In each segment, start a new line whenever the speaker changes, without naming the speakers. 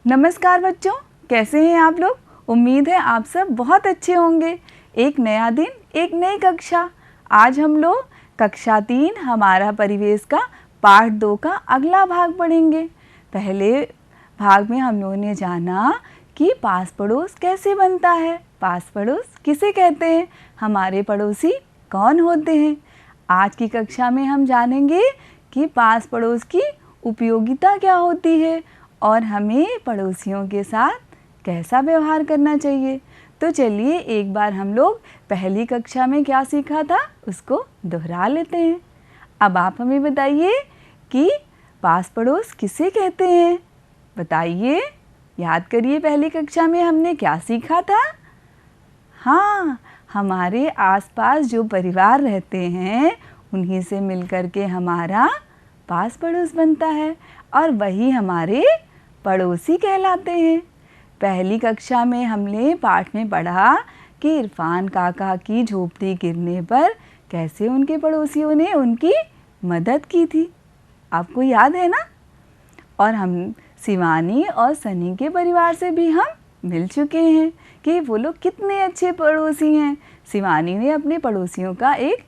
नमस्कार बच्चों, कैसे हैं आप लोग। उम्मीद है आप सब बहुत अच्छे होंगे। एक नया दिन, एक नई कक्षा। आज हम लोग कक्षा 3 हमारा परिवेश का पाठ 2 का अगला भाग पढ़ेंगे। पहले भाग में हम लोगों ने जाना कि पास पड़ोस कैसे बनता है, पास पड़ोस किसे कहते हैं, हमारे पड़ोसी कौन होते हैं। आज की कक्षा में हम जानेंगे कि पास पड़ोस की उपयोगिता क्या होती है और हमें पड़ोसियों के साथ कैसा व्यवहार करना चाहिए। तो चलिए एक बार हम लोग पहली कक्षा में क्या सीखा था उसको दोहरा लेते हैं। अब आप हमें बताइए कि पास पड़ोस किसे कहते हैं। बताइए, याद करिए पहली कक्षा में हमने क्या सीखा था। हाँ, हमारे आसपास जो परिवार रहते हैं उन्हीं से मिलकर के हमारा पास पड़ोस बनता है और वही हमारे पड़ोसी कहलाते हैं। पहली कक्षा में हमने पाठ में पढ़ा कि इरफान काका की झोपड़ी गिरने पर कैसे उनके पड़ोसियों ने उनकी मदद की थी, आपको याद है ना। और हम शिवानी और सनी के परिवार से भी हम मिल चुके हैं कि वो लोग कितने अच्छे पड़ोसी हैं। शिवानी ने अपने पड़ोसियों का एक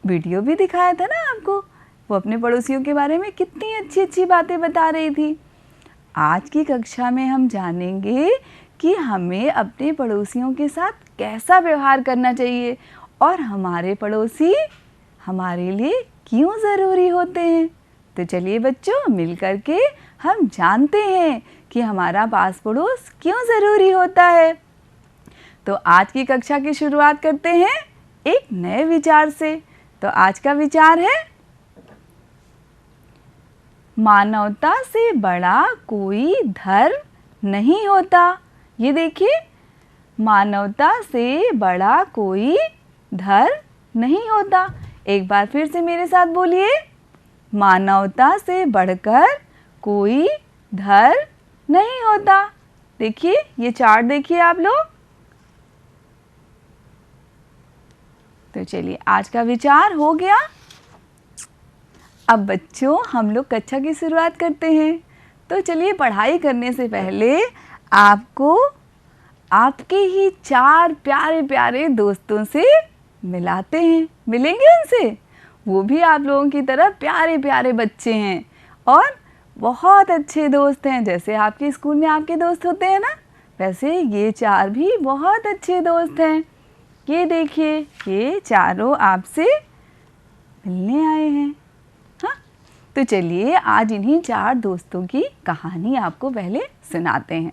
वीडियो भी दिखाया था ना आपको, वो अपने पड़ोसियों के बारे में कितनी अच्छी अच्छी बातें बता रही थी। आज की कक्षा में हम जानेंगे कि हमें अपने पड़ोसियों के साथ कैसा व्यवहार करना चाहिए और हमारे पड़ोसी हमारे लिए क्यों ज़रूरी होते हैं। तो चलिए बच्चों, मिलकर के हम जानते हैं कि हमारा पास पड़ोस क्यों ज़रूरी होता है। तो आज की कक्षा की शुरुआत करते हैं एक नए विचार से। तो आज का विचार है, मानवता से बड़ा कोई धर्म नहीं होता। ये देखिए, मानवता से बड़ा कोई धर्म नहीं होता। एक बार फिर से मेरे साथ बोलिए, मानवता से बढ़कर कोई धर्म नहीं होता। देखिए ये चार्ट देखिए आप लोग। तो चलिए आज का विचार हो गया। अब बच्चों हम लोग कक्षा की शुरुआत करते हैं। तो चलिए पढ़ाई करने से पहले आपको आपके ही 4 प्यारे प्यारे दोस्तों से मिलाते हैं, मिलेंगे उनसे। वो भी आप लोगों की तरह प्यारे प्यारे बच्चे हैं और बहुत अच्छे दोस्त हैं। जैसे आपके स्कूल में आपके दोस्त होते हैं ना, वैसे ये 4 भी बहुत अच्छे दोस्त हैं। ये देखिए, ये चारों आपसे मिलने आए हैं। तो चलिए आज इन्हीं 4 दोस्तों की कहानी आपको पहले सुनाते हैं।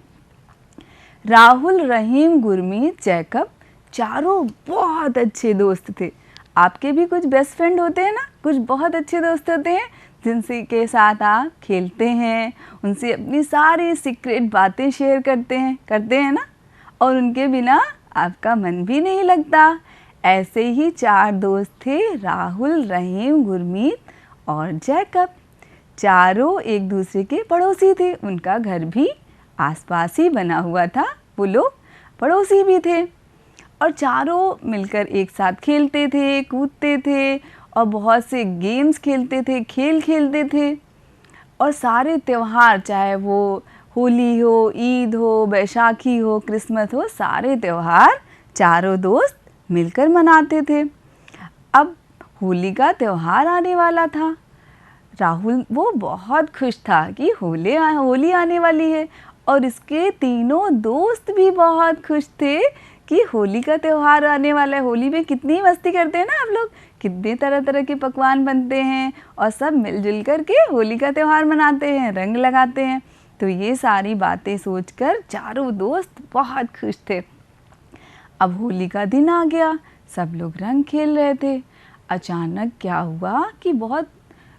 राहुल, रहीम, गुरमीत, जैकब चारों बहुत अच्छे दोस्त थे। आपके भी कुछ बेस्ट फ्रेंड होते हैं ना, कुछ बहुत अच्छे दोस्त होते हैं जिनसे के साथ आप खेलते हैं, उनसे अपनी सारी सीक्रेट बातें शेयर करते हैं ना, और उनके बिना आपका मन भी नहीं लगता। ऐसे ही 4 दोस्त थे, राहुल, रहीम, गुरमीत और जैकब। चारों एक दूसरे के पड़ोसी थे, उनका घर भी आसपास ही बना हुआ था, वो लोग पड़ोसी भी थे और चारों मिलकर एक साथ खेलते थे, कूदते थे और बहुत से गेम्स खेलते थे, खेल खेलते थे। और सारे त्यौहार, चाहे वो होली हो, ईद हो, बैसाखी हो, क्रिसमस हो, सारे त्यौहार चारों दोस्त मिलकर मनाते थे। अब होली का त्यौहार आने वाला था। राहुल वो बहुत खुश था कि होली आने वाली है और इसके तीनों दोस्त भी बहुत खुश थे कि होली का त्यौहार आने वाला है। होली में कितनी मस्ती करते हैं ना आप लोग, कितने तरह तरह के पकवान बनते हैं और सब मिलजुल कर के होली का त्यौहार मनाते हैं, रंग लगाते हैं। तो ये सारी बातें सोचकर चारों दोस्त बहुत खुश थे। अब होली का दिन आ गया, सब लोग रंग खेल रहे थे। अचानक क्या हुआ कि बहुत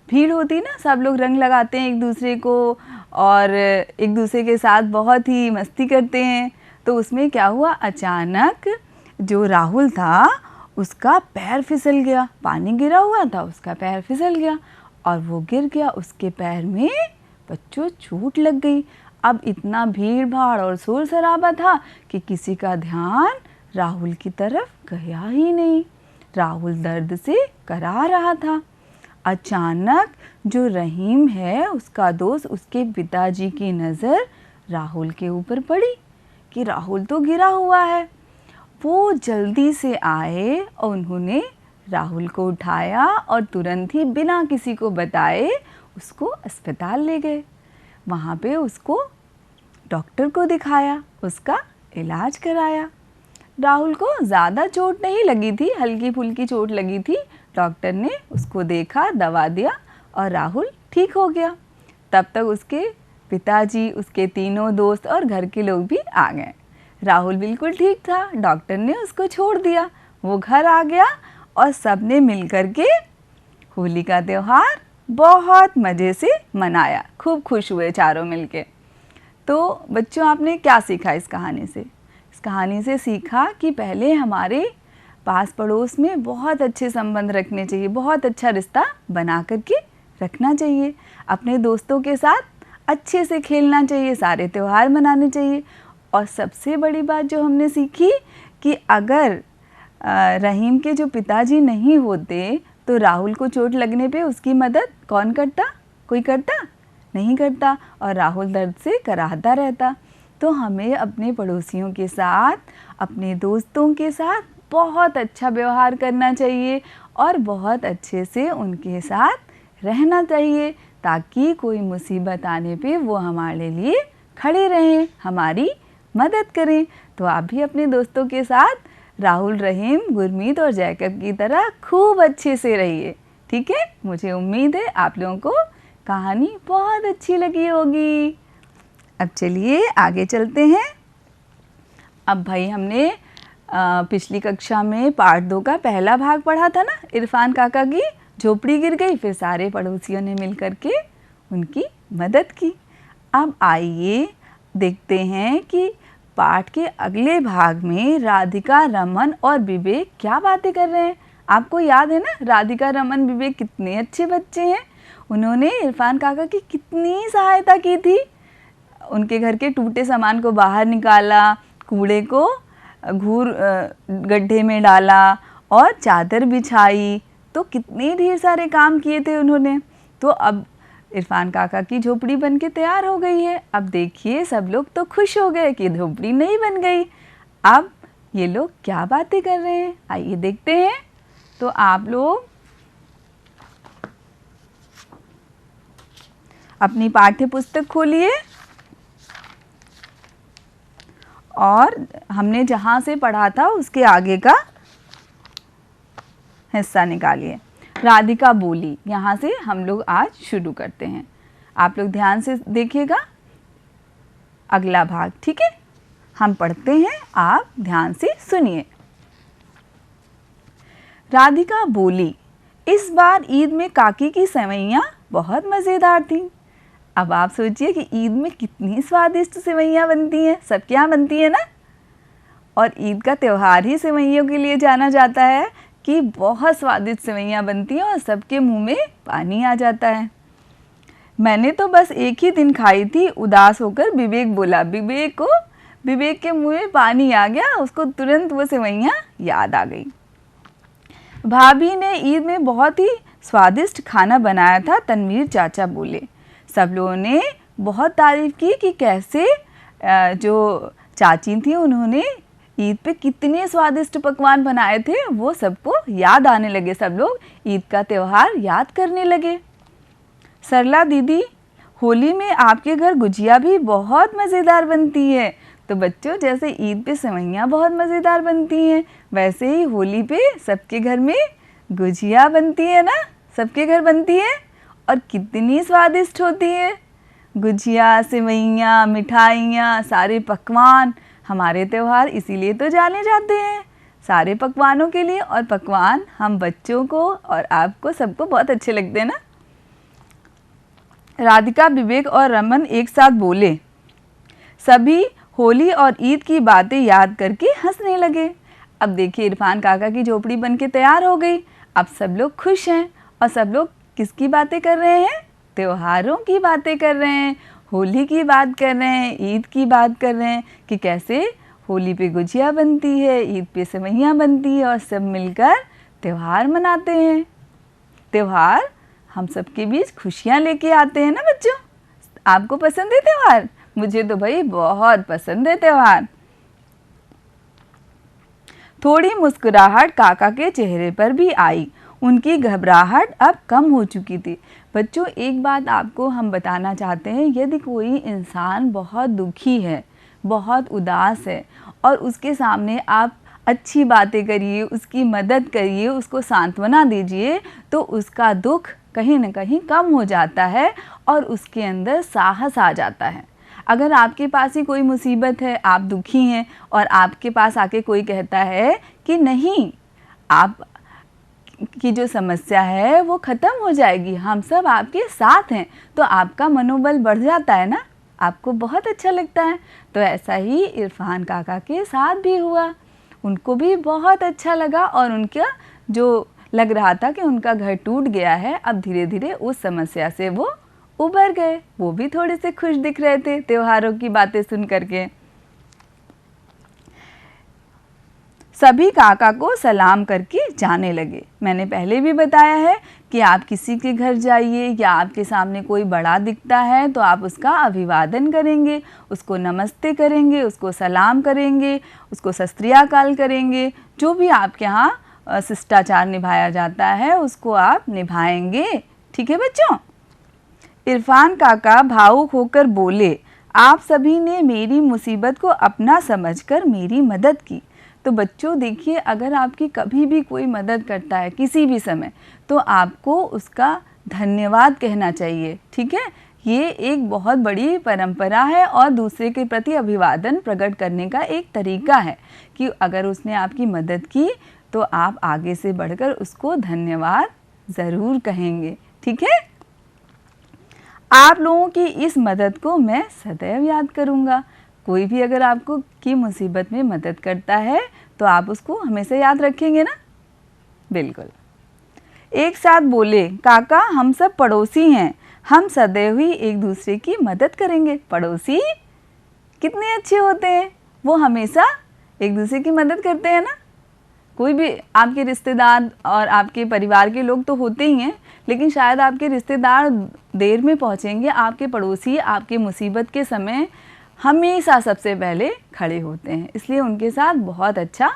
भीड़ होती ना, सब लोग रंग लगाते हैं एक दूसरे को और एक दूसरे के साथ बहुत ही मस्ती करते हैं। तो उसमें क्या हुआ, अचानक जो राहुल था उसका पैर फिसल गया, पानी गिरा हुआ था, उसका पैर फिसल गया और वो गिर गया। उसके पैर में बच्चों चोट लग गई। अब इतना भीड़ भाड़ और शोर शराबा था कि किसी का ध्यान राहुल की तरफ गया ही नहीं। राहुल दर्द से करा रहा था। अचानक जो रहीम है, उसका दोस्त, उसके पिताजी की नज़र राहुल के ऊपर पड़ी कि राहुल तो गिरा हुआ है। वो जल्दी से आए और उन्होंने राहुल को उठाया और तुरंत ही बिना किसी को बताए उसको अस्पताल ले गए। वहाँ पे उसको डॉक्टर को दिखाया, उसका इलाज कराया। राहुल को ज़्यादा चोट नहीं लगी थी, हल्की फुल्की चोट लगी थी। डॉक्टर ने उसको देखा, दवा दिया और राहुल ठीक हो गया। तब तक उसके पिताजी, उसके तीनों दोस्त और घर के लोग भी आ गए। राहुल बिल्कुल ठीक था, डॉक्टर ने उसको छोड़ दिया। वो घर आ गया और सब ने मिल कर के होली का त्यौहार बहुत मज़े से मनाया, खूब खुश हुए चारों मिलके। तो बच्चों, आपने क्या सीखा इस कहानी से? इस कहानी से सीखा कि पहले हमारे पास पड़ोस में बहुत अच्छे संबंध रखने चाहिए, बहुत अच्छा रिश्ता बना करके रखना चाहिए। अपने दोस्तों के साथ अच्छे से खेलना चाहिए, सारे त्यौहार मनाने चाहिए। और सबसे बड़ी बात जो हमने सीखी कि अगर रहीम के जो पिताजी नहीं होते तो राहुल को चोट लगने पे उसकी मदद कौन करता? कोई करता? नहीं करता, और राहुल दर्द से कराहता रहता। तो हमें अपने पड़ोसियों के साथ, अपने दोस्तों के साथ बहुत अच्छा व्यवहार करना चाहिए और बहुत अच्छे से उनके साथ रहना चाहिए, ताकि कोई मुसीबत आने पे वो हमारे लिए खड़े रहें, हमारी मदद करें। तो आप भी अपने दोस्तों के साथ राहुल, रहीम, गुरमीत और जैकब की तरह खूब अच्छे से रहिए, ठीक है? मुझे उम्मीद है आप लोगों को कहानी बहुत अच्छी लगी होगी। अब चलिए आगे चलते हैं। अब भाई हमने पिछली कक्षा में पार्ट 2 का पहला भाग पढ़ा था ना, इरफान काका की झोपड़ी गिर गई, फिर सारे पड़ोसियों ने मिल कर के उनकी मदद की। अब आइए देखते हैं कि पाठ के अगले भाग में राधिका, रमन और विवेक क्या बातें कर रहे हैं। आपको याद है ना, राधिका, रमन, विवेक कितने अच्छे बच्चे हैं। उन्होंने इरफान काका की कितनी सहायता की थी। उनके घर के टूटे सामान को बाहर निकाला, कूड़े को घूर गड्ढे में डाला और चादर बिछाई। तो कितने ढेर सारे काम किए थे उन्होंने। तो अब इरफान काका की झोपड़ी बन के तैयार हो गई है। अब देखिए सब लोग तो खुश हो गए कि झोपड़ी नहीं बन गई। अब ये लोग क्या बातें कर रहे हैं, आइए देखते हैं। तो आप लोग अपनी पाठ्य पुस्तक खोलिए और हमने जहाँ से पढ़ा था उसके आगे का हिस्सा निकालिए। राधिका बोली, यहाँ से हम लोग आज शुरू करते हैं। आप लोग ध्यान से देखिएगा अगला भाग, ठीक है? हम पढ़ते हैं, आप ध्यान से सुनिए। राधिका बोली, इस बार ईद में काकी की सेवइयाँ बहुत मज़ेदार थीं। अब आप सोचिए कि ईद में कितनी स्वादिष्ट सेवइयाँ बनती हैं, सबके यहाँ बनती है ना। और ईद का त्यौहार ही सेवइयों के लिए जाना जाता है कि बहुत स्वादिष्ट सेवइयाँ बनती हैं और सबके मुंह में पानी आ जाता है। मैंने तो बस एक ही दिन खाई थी, उदास होकर विवेक बोला। विवेक के मुंह में पानी आ गया, उसको तुरंत वो सेवइयाँ याद आ गई। भाभी ने ईद में बहुत ही स्वादिष्ट खाना बनाया था, तनवीर चाचा बोले। सब लोगों ने बहुत तारीफ़ की कि कैसे जो चाची थी उन्होंने ईद पे कितने स्वादिष्ट पकवान बनाए थे। वो सबको याद आने लगे, सब लोग ईद का त्यौहार याद करने लगे। सरला दीदी, होली में आपके घर गुजिया भी बहुत मज़ेदार बनती है। तो बच्चों, जैसे ईद पे सेवइयाँ बहुत मज़ेदार बनती हैं, वैसे ही होली पे सबके घर में गुजिया बनती है ना, सबके घर बनती है और कितनी स्वादिष्ट होती है। गुजिया, सेवइयाँ, मिठाइयाँ, सारे पकवान, हमारे त्यौहार इसीलिए तो जाने जाते हैं, सारे पकवानों के लिए। और पकवान हम बच्चों को और आपको सबको बहुत अच्छे लगते हैं ना। राधिका, विवेक और रमन एक साथ बोले। सभी होली और ईद की बातें याद करके हंसने लगे। अब देखिए इरफान काका की झोपड़ी बन के तैयार हो गई। अब सब लोग खुश हैं और सब लोग किसकी बातें कर रहे हैं? त्योहारों की बातें कर रहे हैं, होली की बात कर रहे हैं, ईद की बात कर रहे हैं कि कैसे होली पे गुजिया बनती है, ईद पे सेवइयाँ बनती है और सब मिलकर त्यौहार मनाते हैं। त्यौहार हम सबके बीच खुशियाँ लेके आते हैं ना बच्चों। आपको पसंद है त्यौहार? मुझे तो भाई बहुत पसंद है त्योहार। थोड़ी मुस्कुराहट काका के चेहरे पर भी आई। उनकी घबराहट अब कम हो चुकी थी। बच्चों, एक बात आपको हम बताना चाहते हैं, यदि कोई इंसान बहुत दुखी है, बहुत उदास है और उसके सामने आप अच्छी बातें करिए, उसकी मदद करिए, उसको सांत्वना दीजिए, तो उसका दुख कहीं न कहीं कम हो जाता है और उसके अंदर साहस आ जाता है। अगर आपके पास ही कोई मुसीबत है, आप दुखी हैं और आपके पास आके कोई कहता है कि नहीं, आप की जो समस्या है वो ख़त्म हो जाएगी, हम सब आपके साथ हैं, तो आपका मनोबल बढ़ जाता है ना, आपको बहुत अच्छा लगता है। तो ऐसा ही इरफान काका के साथ भी हुआ। उनको भी बहुत अच्छा लगा और उनका जो लग रहा था कि उनका घर टूट गया है, अब धीरे धीरे उस समस्या से वो उबर गए। वो भी थोड़े से खुश दिख रहे थे त्योहारों की बातें सुन करके। सभी काका को सलाम करके जाने लगे। मैंने पहले भी बताया है कि आप किसी के घर जाइए या आपके सामने कोई बड़ा दिखता है तो आप उसका अभिवादन करेंगे, उसको नमस्ते करेंगे, उसको सलाम करेंगे, उसको सत श्री अकाल करेंगे। जो भी आपके यहाँ शिष्टाचार निभाया जाता है उसको आप निभाएंगे। ठीक है बच्चों? इरफान काका भावुक होकर बोले, आप सभी ने मेरी मुसीबत को अपना समझकर मेरी मदद की। तो बच्चों देखिए, अगर आपकी कभी भी कोई मदद करता है किसी भी समय, तो आपको उसका धन्यवाद कहना चाहिए। ठीक है? ये एक बहुत बड़ी परंपरा है और दूसरे के प्रति अभिवादन प्रकट करने का एक तरीका है कि अगर उसने आपकी मदद की तो आप आगे से बढ़कर उसको धन्यवाद ज़रूर कहेंगे। ठीक है? आप लोगों की इस मदद को मैं सदैव याद करूँगा। कोई भी अगर आपको की मुसीबत में मदद करता है तो आप उसको हमेशा याद रखेंगे ना? बिल्कुल। एक साथ बोले, काका हम सब पड़ोसी हैं, हम सदैव ही एक दूसरे की मदद करेंगे। पड़ोसी कितने अच्छे होते हैं, वो हमेशा एक दूसरे की मदद करते हैं ना। कोई भी आपके रिश्तेदार और आपके परिवार के लोग तो होते ही हैं, लेकिन शायद आपके रिश्तेदार देर में पहुंचेंगे, आपके पड़ोसी आपके मुसीबत के समय हमेशा सबसे पहले खड़े होते हैं। इसलिए उनके साथ बहुत अच्छा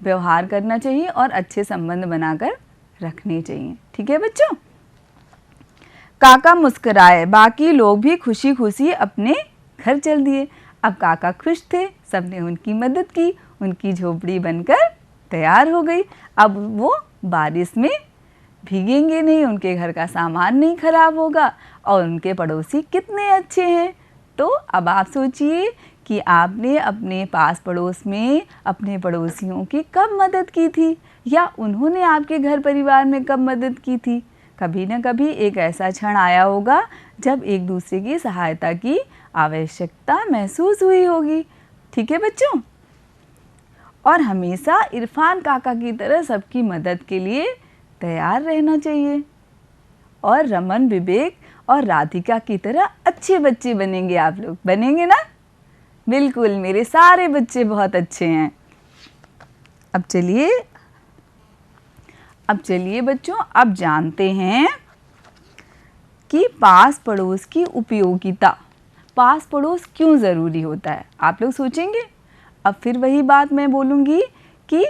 व्यवहार करना चाहिए और अच्छे संबंध बनाकर रखने चाहिए। ठीक है बच्चों? काका मुस्कुराए, बाकी लोग भी खुशी खुशी अपने घर चल दिए। अब काका खुश थे, सबने उनकी मदद की, उनकी झोपड़ी बनकर तैयार हो गई। अब वो बारिश में भीगेंगे नहीं, उनके घर का सामान नहीं खराब होगा और उनके पड़ोसी कितने अच्छे हैं। तो अब आप सोचिए कि आपने अपने पास पड़ोस में अपने पड़ोसियों की कब मदद की थी या उन्होंने आपके घर परिवार में कब मदद की थी। कभी न कभी एक ऐसा क्षण आया होगा जब एक दूसरे की सहायता की आवश्यकता महसूस हुई होगी। ठीक है बच्चों? और हमेशा इरफान काका की तरह सबकी मदद के लिए तैयार रहना चाहिए और रमन, विवेक और राधिका की तरह अच्छे बच्चे बनेंगे। आप लोग बनेंगे ना? बिल्कुल, मेरे सारे बच्चे बहुत अच्छे हैं। अब चलिए बच्चों, अब जानते हैं कि पास पड़ोस की उपयोगिता। पास पड़ोस क्यों ज़रूरी होता है? आप लोग सोचेंगे। अब फिर वही बात मैं बोलूँगी कि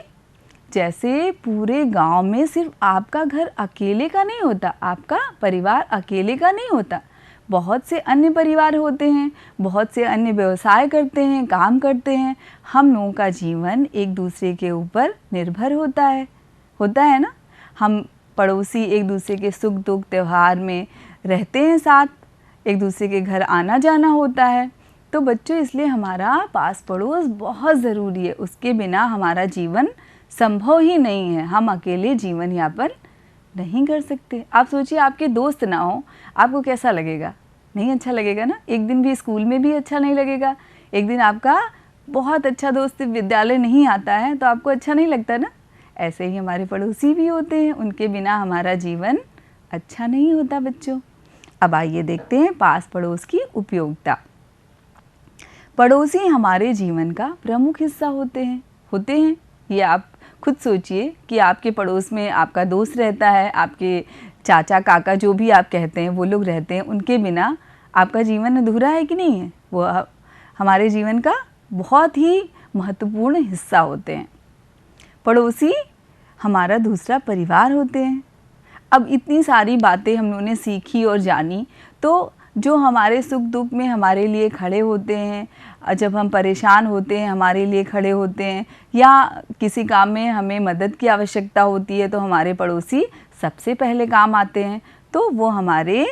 जैसे पूरे गांव में सिर्फ आपका घर अकेले का नहीं होता, आपका परिवार अकेले का नहीं होता, बहुत से अन्य परिवार होते हैं, बहुत से अन्य व्यवसाय करते हैं, काम करते हैं। हम लोगों का जीवन एक दूसरे के ऊपर निर्भर होता है ना। हम पड़ोसी एक दूसरे के सुख दुख त्यौहार में रहते हैं, साथ एक दूसरे के घर आना जाना होता है। तो बच्चों, इसलिए हमारा पास पड़ोस बहुत ज़रूरी है। उसके बिना हमारा जीवन संभव ही नहीं है। हम अकेले जीवन यापन नहीं कर सकते। आप सोचिए, आपके दोस्त ना हो, आपको कैसा लगेगा? नहीं अच्छा लगेगा ना। एक दिन भी स्कूल में भी अच्छा नहीं लगेगा। एक दिन आपका बहुत अच्छा दोस्त विद्यालय नहीं आता है तो आपको अच्छा नहीं लगता ना। ऐसे ही हमारे पड़ोसी भी होते हैं, उनके बिना हमारा जीवन अच्छा नहीं होता बच्चों। अब आइए देखते हैं पास पड़ोस की उपयोगिता। पड़ोसी हमारे जीवन का प्रमुख हिस्सा होते हैं। ये आप खुद सोचिए कि आपके पड़ोस में आपका दोस्त रहता है, आपके चाचा काका जो भी आप कहते हैं वो लोग रहते हैं, उनके बिना आपका जीवन अधूरा है कि नहीं है? वो हमारे जीवन का बहुत ही महत्वपूर्ण हिस्सा होते हैं। पड़ोसी हमारा दूसरा परिवार होते हैं। अब इतनी सारी बातें हम लोगों ने सीखी और जानी, तो जो हमारे सुख दुख में हमारे लिए खड़े होते हैं, जब हम परेशान होते हैं हमारे लिए खड़े होते हैं, या किसी काम में हमें मदद की आवश्यकता होती है, तो हमारे पड़ोसी सबसे पहले काम आते हैं। तो वो हमारे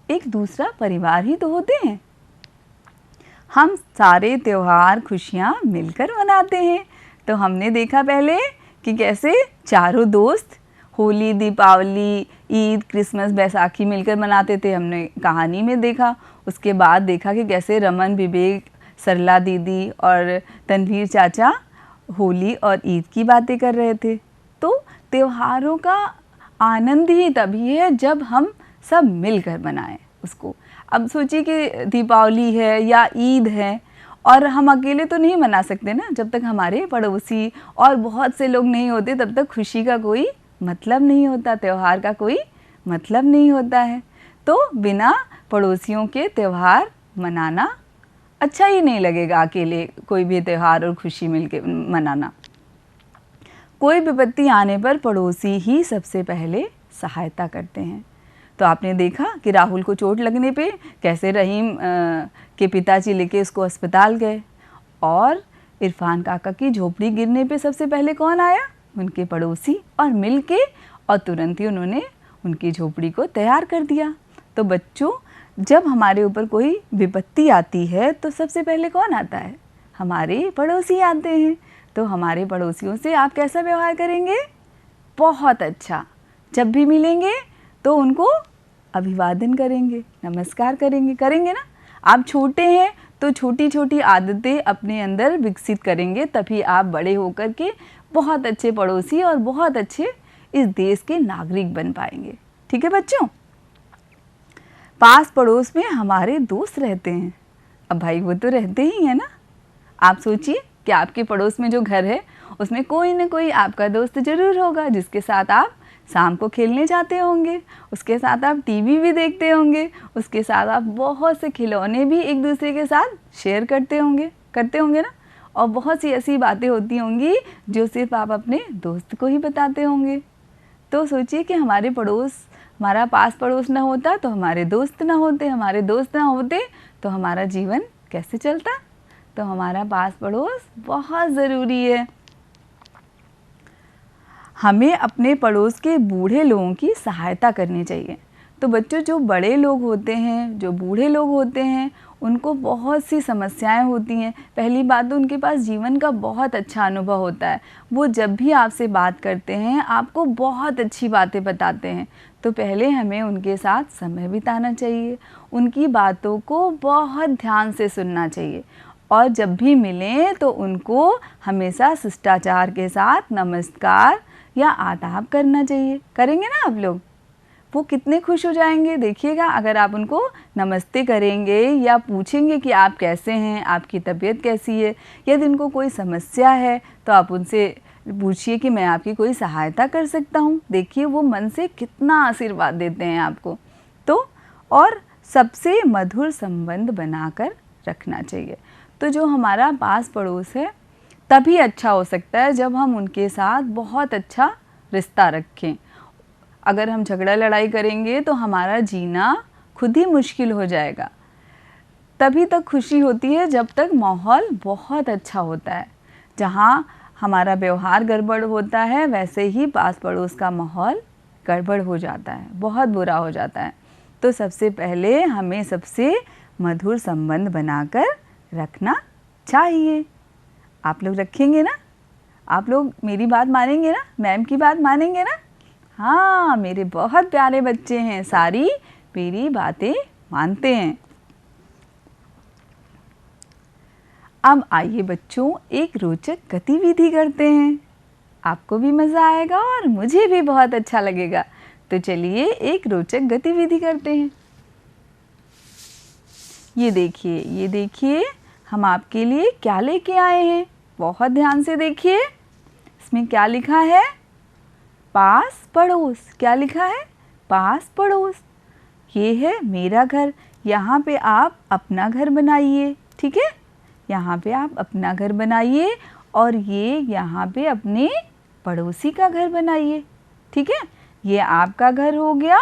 एक दूसरा परिवार ही तो होते हैं। हम सारे त्योहार खुशियाँ मिलकर मनाते हैं। तो हमने देखा पहले कि कैसे चारों दोस्त होली, दीपावली, ईद, क्रिसमस, बैसाखी मिलकर मनाते थे, हमने कहानी में देखा। उसके बाद देखा कि कैसे रमन, विवेक, सरला दीदी और तनवीर चाचा होली और ईद की बातें कर रहे थे। तो त्योहारों का आनंद ही तभी है जब हम सब मिलकर मनाएं उसको। अब सोचिए कि दीपावली है या ईद है और हम अकेले तो नहीं मना सकते ना, जब तक हमारे पड़ोसी और बहुत से लोग नहीं होते तब तक खुशी का कोई मतलब नहीं होता, त्यौहार का कोई मतलब नहीं होता है। तो बिना पड़ोसियों के त्यौहार मनाना अच्छा ही नहीं लगेगा, अकेले कोई भी त्यौहार और खुशी मिलके मनाना। कोई विपत्ति आने पर पड़ोसी ही सबसे पहले सहायता करते हैं। तो आपने देखा कि राहुल को चोट लगने पे कैसे रहीम के पिताजी लेके उसको अस्पताल गए, और इरफान काका की झोपड़ी गिरने पे सबसे पहले कौन आया? उनके पड़ोसी, और मिलके और तुरंत ही उन्होंने उनकी झोपड़ी को तैयार कर दिया। तो बच्चों, जब हमारे ऊपर कोई विपत्ति आती है तो सबसे पहले कौन आता है? हमारे पड़ोसी आते हैं। तो हमारे पड़ोसियों से आप कैसा व्यवहार करेंगे? बहुत अच्छा। जब भी मिलेंगे तो उनको अभिवादन करेंगे, नमस्कार करेंगे ना। आप छोटे हैं तो छोटी छोटी आदतें अपने अंदर विकसित करेंगे, तभी आप बड़े होकर के बहुत अच्छे पड़ोसी और बहुत अच्छे इस देश के नागरिक बन पाएंगे। ठीक है बच्चों? पास पड़ोस में हमारे दोस्त रहते हैं। अब भाई वो तो रहते ही हैं ना। आप सोचिए कि आपके पड़ोस में जो घर है उसमें कोई ना कोई आपका दोस्त ज़रूर होगा, जिसके साथ आप शाम को खेलने जाते होंगे, उसके साथ आप टीवी भी देखते होंगे, उसके साथ आप बहुत से खिलौने भी एक दूसरे के साथ शेयर करते होंगे ना। और बहुत सी ऐसी बातें होती होंगी जो सिर्फ आप अपने दोस्त को ही बताते होंगे। तो सोचिए कि हमारा पास पड़ोस ना होता तो हमारे दोस्त ना होते, हमारे दोस्त ना होते तो हमारा जीवन कैसे चलता। तो हमारा पास पड़ोस बहुत ज़रूरी है। हमें अपने पड़ोस के बूढ़े लोगों की सहायता करनी चाहिए। तो बच्चों, जो बड़े लोग होते हैं, जो बूढ़े लोग होते हैं, उनको बहुत सी समस्याएं होती हैं। पहली बात तो उनके पास जीवन का बहुत अच्छा अनुभव होता है। वो जब भी आपसे बात करते हैं आपको बहुत अच्छी बातें बताते हैं। तो पहले हमें उनके साथ समय बिताना चाहिए, उनकी बातों को बहुत ध्यान से सुनना चाहिए, और जब भी मिलें तो उनको हमेशा शिष्टाचार के साथ नमस्कार या आदाब करना चाहिए। करेंगे ना आप लोग? वो कितने खुश हो जाएंगे देखिएगा अगर आप उनको नमस्ते करेंगे या पूछेंगे कि आप कैसे हैं, आपकी तबीयत कैसी है। यदि उनको कोई समस्या है तो आप उनसे पूछिए कि मैं आपकी कोई सहायता कर सकता हूँ। देखिए वो मन से कितना आशीर्वाद देते हैं आपको। तो और सबसे मधुर संबंध बनाकर रखना चाहिए। तो जो हमारा पास पड़ोस है तभी अच्छा हो सकता है जब हम उनके साथ बहुत अच्छा रिश्ता रखें। अगर हम झगड़ा लड़ाई करेंगे तो हमारा जीना खुद ही मुश्किल हो जाएगा। तभी तक खुशी होती है जब तक माहौल बहुत अच्छा होता है। जहाँ हमारा व्यवहार गड़बड़ होता है वैसे ही पास पड़ोस का माहौल गड़बड़ हो जाता है, बहुत बुरा हो जाता है। तो सबसे पहले हमें सबसे मधुर संबंध बनाकर रखना चाहिए। आप लोग रखेंगे ना? आप लोग मेरी बात मानेंगे ना? मैम की बात मानेंगे ना? हाँ, मेरे बहुत प्यारे बच्चे हैं, सारी मेरी बातें मानते हैं। अब आइए बच्चों, एक रोचक गतिविधि करते हैं। आपको भी मज़ा आएगा और मुझे भी बहुत अच्छा लगेगा। तो चलिए एक रोचक गतिविधि करते हैं। ये देखिए हम आपके लिए क्या लेके आए हैं। बहुत ध्यान से देखिए। इसमें क्या लिखा है? पास पड़ोस। क्या लिखा है? पास पड़ोस। ये है मेरा घर, यहाँ पे आप अपना घर बनाइए, ठीक है। यहाँ पे आप अपना घर बनाइए और ये यहाँ पे अपने पड़ोसी का घर बनाइए, ठीक है। ये आपका घर हो गया,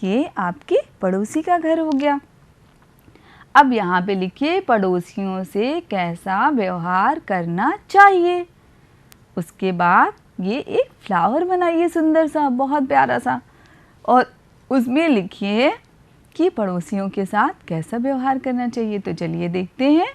ये आपके पड़ोसी का घर हो गया। अब यहाँ पे लिखिए पड़ोसियों से कैसा व्यवहार करना चाहिए। उसके बाद ये एक फ्लावर बनाइए सुंदर सा, बहुत प्यारा सा, और उसमें लिखिए कि पड़ोसियों के साथ कैसा व्यवहार करना चाहिए। तो चलिए देखते हैं।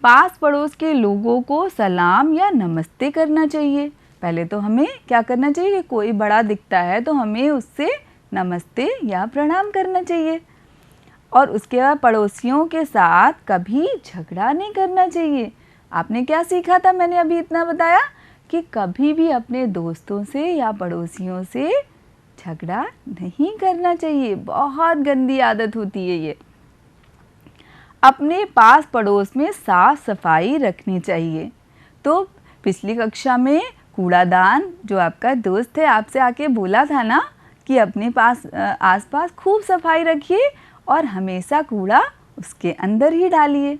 पास पड़ोस के लोगों को सलाम या नमस्ते करना चाहिए। पहले तो हमें क्या करना चाहिए कि कोई बड़ा दिखता है तो हमें उससे नमस्ते या प्रणाम करना चाहिए। और उसके बाद पड़ोसियों के साथ कभी झगड़ा नहीं करना चाहिए। आपने क्या सीखा था, मैंने अभी इतना बताया कि कभी भी अपने दोस्तों से या पड़ोसियों से झगड़ा नहीं करना चाहिए, बहुत गंदी आदत होती है ये। अपने पास पड़ोस में साफ सफाई रखनी चाहिए। तो पिछली कक्षा में कूड़ादान जो आपका दोस्त है आपसे आके बोला था ना कि अपने पास आसपास खूब सफाई रखिए और हमेशा कूड़ा उसके अंदर ही डालिए।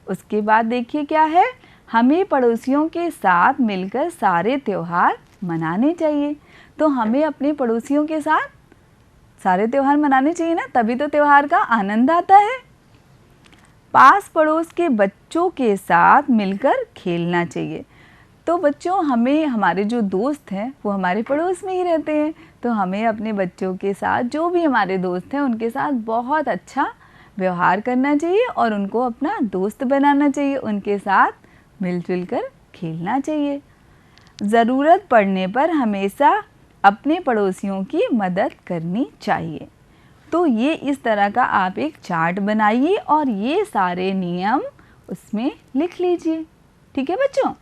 उसके बाद देखिए क्या है, हमें पड़ोसियों के साथ मिलकर सारे त्यौहार मनाने चाहिए। तो हमें अपने पड़ोसियों के साथ सारे त्यौहार मनाने चाहिए ना, तभी तो त्यौहार का आनंद आता है। पास पड़ोस के बच्चों के साथ मिलकर खेलना चाहिए। तो बच्चों, हमें हमारे जो दोस्त हैं वो हमारे पड़ोस में ही रहते हैं, तो हमें अपने बच्चों के साथ, जो भी हमारे दोस्त हैं उनके साथ बहुत अच्छा व्यवहार करना चाहिए और उनको अपना दोस्त बनाना चाहिए, उनके साथ मिलजुल कर खेलना चाहिए। ज़रूरत पड़ने पर हमेशा अपने पड़ोसियों की मदद करनी चाहिए। तो ये इस तरह का आप एक चार्ट बनाइए और ये सारे नियम उसमें लिख लीजिए, ठीक है बच्चों।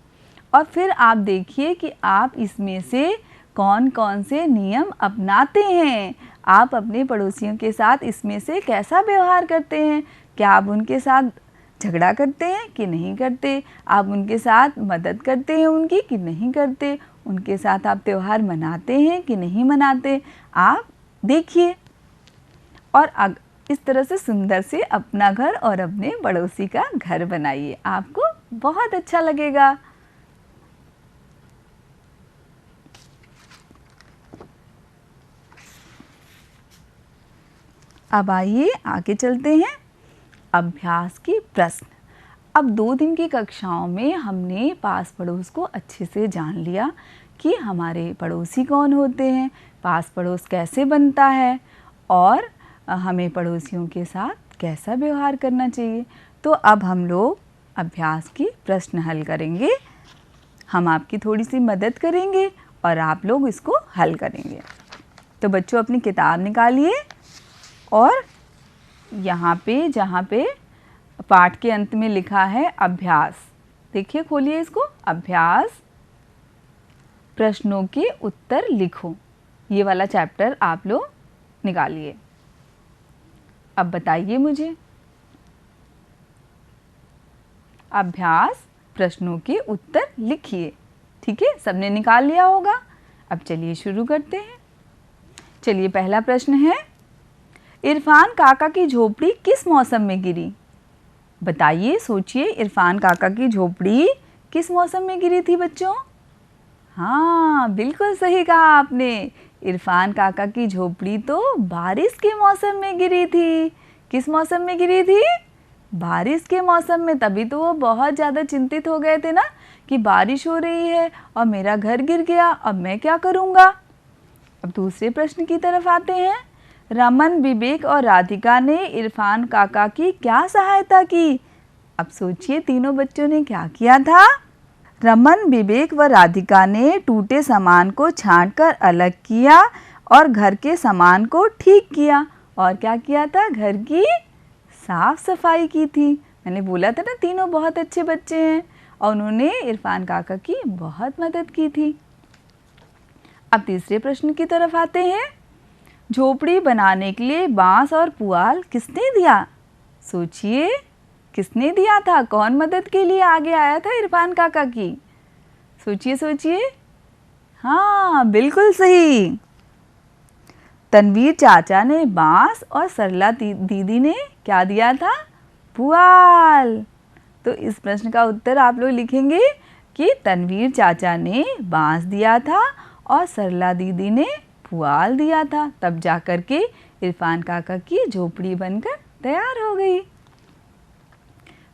और फिर आप देखिए कि आप इसमें से कौन कौन से नियम अपनाते हैं। आप अपने पड़ोसियों के साथ इसमें से कैसा व्यवहार करते हैं। क्या आप उनके साथ झगड़ा करते हैं कि नहीं करते, आप उनके साथ मदद करते हैं उनकी कि नहीं करते, उनके साथ आप त्यौहार मनाते हैं कि नहीं मनाते। आप देखिए और इस तरह से सुंदर से अपना घर और अपने पड़ोसी का घर बनाइए, आपको बहुत अच्छा लगेगा। अब आइए आगे चलते हैं। अभ्यास के प्रश्न। अब 2 दिन की कक्षाओं में हमने पास पड़ोस को अच्छे से जान लिया कि हमारे पड़ोसी कौन होते हैं, पास पड़ोस कैसे बनता है और हमें पड़ोसियों के साथ कैसा व्यवहार करना चाहिए। तो अब हम लोग अभ्यास के प्रश्न हल करेंगे। हम आपकी थोड़ी सी मदद करेंगे और आप लोग इसको हल करेंगे। तो बच्चों, अपनी किताब निकालिए और यहाँ पे जहाँ पे पाठ के अंत में लिखा है अभ्यास, देखिए, खोलिए इसको। अभ्यास, प्रश्नों के उत्तर लिखो, ये वाला चैप्टर आप लोग निकालिए। अब बताइए मुझे। अभ्यास, प्रश्नों के उत्तर लिखिए, ठीक है, सबने निकाल लिया होगा। अब चलिए शुरू करते हैं। चलिए, पहला प्रश्न है, इरफान काका की झोपड़ी किस मौसम में गिरी? बताइए, सोचिए, इरफान काका की झोपड़ी किस मौसम में गिरी थी बच्चों? हाँ, बिल्कुल सही कहा आपने। इरफान काका की झोपड़ी तो बारिश के मौसम में गिरी थी। किस मौसम में गिरी थी? बारिश के मौसम में। तभी तो वो बहुत ज़्यादा चिंतित हो गए थे ना कि बारिश हो रही है और मेरा घर गिर गया, अब मैं क्या करूँगा। अब दूसरे प्रश्न की तरफ आते हैं। रमन, विवेक और राधिका ने इरफान काका की क्या सहायता की? अब सोचिए, तीनों बच्चों ने क्या किया था? रमन, विवेक व राधिका ने टूटे सामान को छांटकर अलग किया और घर के सामान को ठीक किया। और क्या किया था? घर की साफ सफाई की थी। मैंने बोला था ना, तीनों बहुत अच्छे बच्चे हैं और उन्होंने इरफान काका की बहुत मदद की थी। अब तीसरे प्रश्न की तरफ आते हैं। झोपड़ी बनाने के लिए बांस और पुआल किसने दिया? सोचिए, किसने दिया था? कौन मदद के लिए आगे आया था इरफान काका की? सोचिए सोचिए। हाँ, बिल्कुल सही। तनवीर चाचा ने बांस और सरला दीदी ने क्या दिया था? पुआल। तो इस प्रश्न का उत्तर आप लोग लिखेंगे कि तनवीर चाचा ने बांस दिया था और सरला दीदी ने पुआल दिया था, तब जाकर के इरफान काका की झोपड़ी बनकर तैयार हो गई।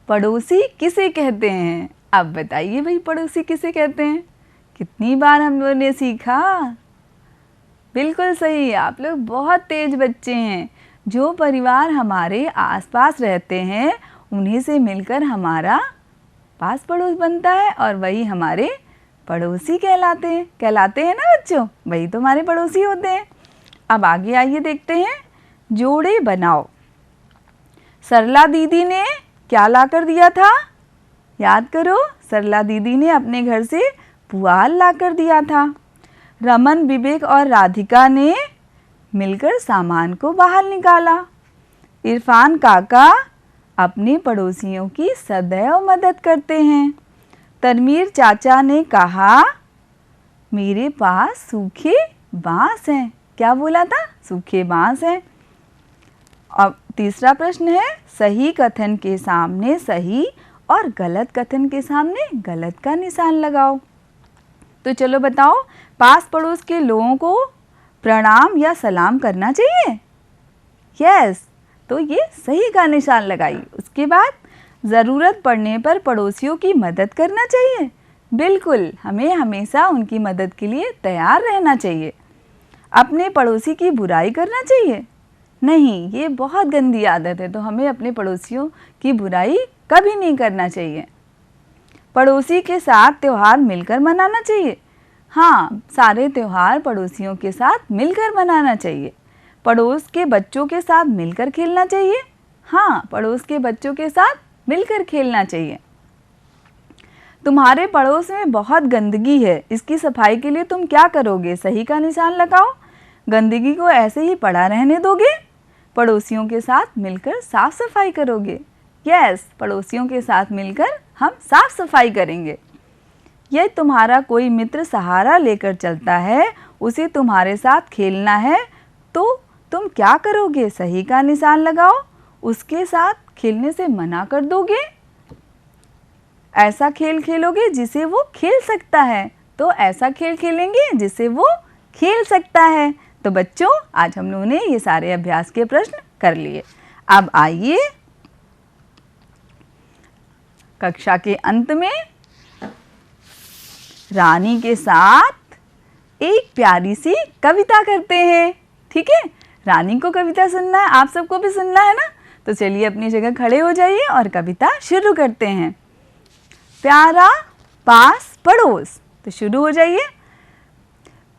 पड़ोसी किसे कहते हैं? अब बताइए भाई, पड़ोसी किसे कहते हैं? कितनी बार हम लोगों ने सीखा? बिल्कुल सही, आप लोग बहुत तेज बच्चे हैं। जो परिवार हमारे आसपास रहते हैं उन्हीं से मिलकर हमारा पास पड़ोस बनता है और वही हमारे पड़ोसी कहलाते हैं ना बच्चों, वही तो हमारे पड़ोसी होते हैं। अब आगे आइए देखते हैं, जोड़े बनाओ। सरला दीदी ने क्या लाकर दिया था? याद करो, सरला दीदी ने अपने घर से पुआल लाकर दिया था। रमन, विवेक और राधिका ने मिलकर सामान को बाहर निकाला। इरफान काका अपने पड़ोसियों की सदैव मदद करते हैं। तनवीर चाचा ने कहा, मेरे पास सूखे बांस हैं। क्या बोला था? सूखे बांस हैं। अब तीसरा प्रश्न है, सही कथन के सामने सही और गलत कथन के सामने गलत का निशान लगाओ। तो चलो बताओ, पास पड़ोस के लोगों को प्रणाम या सलाम करना चाहिए? यस, तो ये सही का निशान लगाइए। उसके बाद ज़रूरत पड़ने पर पड़ोसियों की मदद करना चाहिए। बिल्कुल, हमें हमेशा उनकी मदद के लिए तैयार रहना चाहिए। अपने पड़ोसी की बुराई करना चाहिए? नहीं, ये बहुत गंदी आदत है, तो हमें अपने पड़ोसियों की बुराई कभी नहीं करना चाहिए। पड़ोसी के साथ त्यौहार मिलकर मनाना चाहिए? हाँ, सारे त्यौहार पड़ोसियों के साथ मिलकर मनाना चाहिए। पड़ोस के बच्चों के साथ मिलकर खेलना चाहिए? हाँ, पड़ोस के बच्चों के साथ मिलकर खेलना चाहिए। तुम्हारे पड़ोस में बहुत गंदगी है, इसकी सफाई के लिए तुम क्या करोगे? सही का निशान लगाओ। गंदगी को ऐसे ही पड़ा रहने दोगे? पड़ोसियों के साथ मिलकर साफ सफाई करोगे? यस, पड़ोसियों के साथ मिलकर हम साफ सफाई करेंगे। यह तुम्हारा कोई मित्र सहारा लेकर चलता है, उसे तुम्हारे साथ खेलना है, तो तुम क्या करोगे? सही का निशान लगाओ। उसके साथ खेलने से मना कर दोगे? ऐसा खेल खेलोगे जिसे वो खेल सकता है, तो ऐसा खेल खेलेंगे जिसे वो खेल सकता है। तो बच्चों, आज हम लोगों ने ये सारे अभ्यास के प्रश्न कर लिए। अब आइए कक्षा के अंत में रानी के साथ एक प्यारी सी कविता करते हैं। ठीक है, रानी को कविता सुनना है, आप सबको भी सुनना है ना? तो चलिए अपनी जगह खड़े हो जाइए और कविता शुरू करते हैं। प्यारा पास पड़ोस, तो शुरू हो जाइए।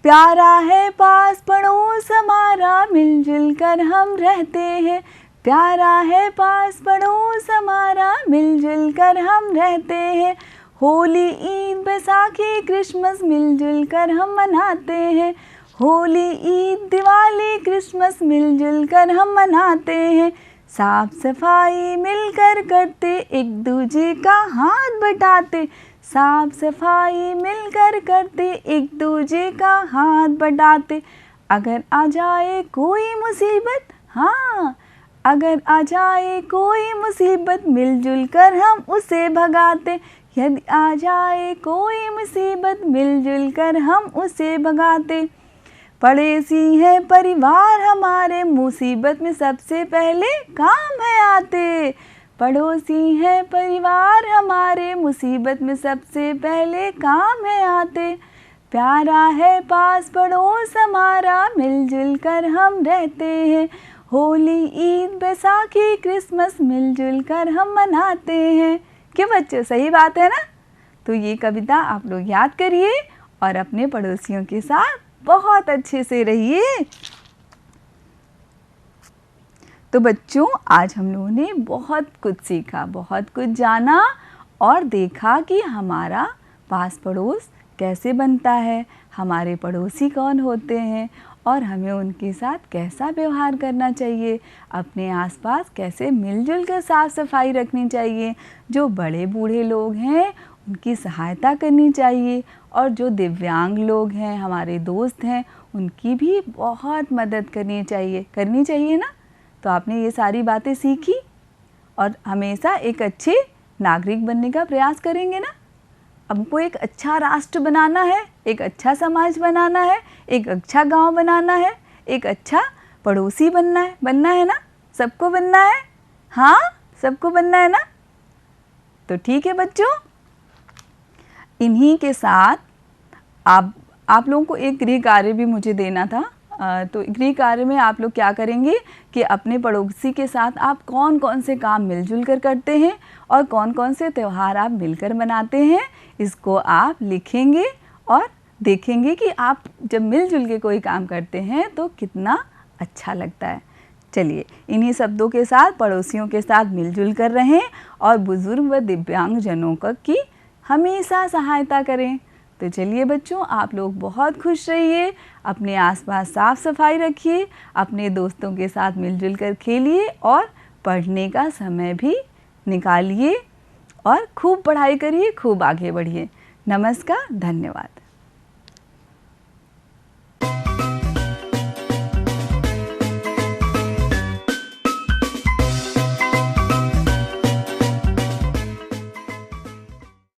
प्यारा है पास पड़ोस हमारा, मिलजुल कर हम रहते हैं। प्यारा है पास पड़ोस हमारा, मिलजुल कर हम रहते हैं। होली, ईद, बैसाखी, क्रिसमस मिलजुल कर हम मनाते हैं। होली, ईद, दिवाली, क्रिसमस मिलजुल कर हम मनाते हैं। साफ सफाई मिलकर करते, एक दूजे का हाथ बटाते। साफ सफाई मिलकर करते, एक दूजे का हाथ बटाते। अगर आ जाए कोई मुसीबत, हाँ, अगर आ जाए कोई मुसीबत, मिलजुल कर हम उसे भगाते। यदि आ जाए कोई मुसीबत, मिलजुल कर हम उसे भगाते। पड़ोसी है परिवार हमारे, मुसीबत में सबसे पहले काम है आते। पड़ोसी है परिवार हमारे, मुसीबत में सबसे पहले काम है आते। प्यारा है पास पड़ोस हमारा, मिलजुल कर हम रहते हैं। होली, ईद, बैसाखी, क्रिसमस मिलजुल कर हम मनाते हैं। क्यों बच्चों, सही बात है ना? तो ये कविता आप लोग याद करिए और अपने पड़ोसियों के साथ बहुत अच्छे से रहिए। तो बच्चों, आज हम लोगों ने बहुत कुछ सीखा, बहुत कुछ जाना और देखा कि हमारा पास पड़ोस कैसे बनता है, हमारे पड़ोसी कौन होते हैं और हमें उनके साथ कैसा व्यवहार करना चाहिए, अपने आसपास कैसे मिलजुल कर साफ़ सफाई रखनी चाहिए, जो बड़े बूढ़े लोग हैं उनकी सहायता करनी चाहिए और जो दिव्यांग लोग हैं, हमारे दोस्त हैं, उनकी भी बहुत मदद करनी चाहिए ना। तो आपने ये सारी बातें सीखी और हमेशा एक अच्छे नागरिक बनने का प्रयास करेंगे ना। हमको एक अच्छा राष्ट्र बनाना है, एक अच्छा समाज बनाना है, एक अच्छा गांव बनाना है, एक अच्छा पड़ोसी बनना है ना। सबको बनना है, हाँ सबको बनना है ना। तो ठीक है बच्चों, इन्हीं के साथ आप लोगों को एक गृह कार्य भी मुझे देना था। तो गृह कार्य में आप लोग क्या करेंगे कि अपने पड़ोसी के साथ आप कौन कौन से काम मिलजुल कर करते हैं और कौन कौन से त्यौहार आप मिलकर मनाते हैं, इसको आप लिखेंगे और देखेंगे कि आप जब मिलजुल के कोई काम करते हैं तो कितना अच्छा लगता है। चलिए, इन्हीं शब्दों के साथ पड़ोसियों के साथ मिलजुल कर रहें और बुजुर्ग व दिव्यांगजनों की हमेशा सहायता करें। तो चलिए बच्चों, आप लोग बहुत खुश रहिए, अपने आसपास साफ सफाई रखिए, अपने दोस्तों के साथ मिलजुल कर खेलिए और पढ़ने का समय भी निकालिए और खूब पढ़ाई करिए, खूब आगे बढ़िए। नमस्कार, धन्यवाद।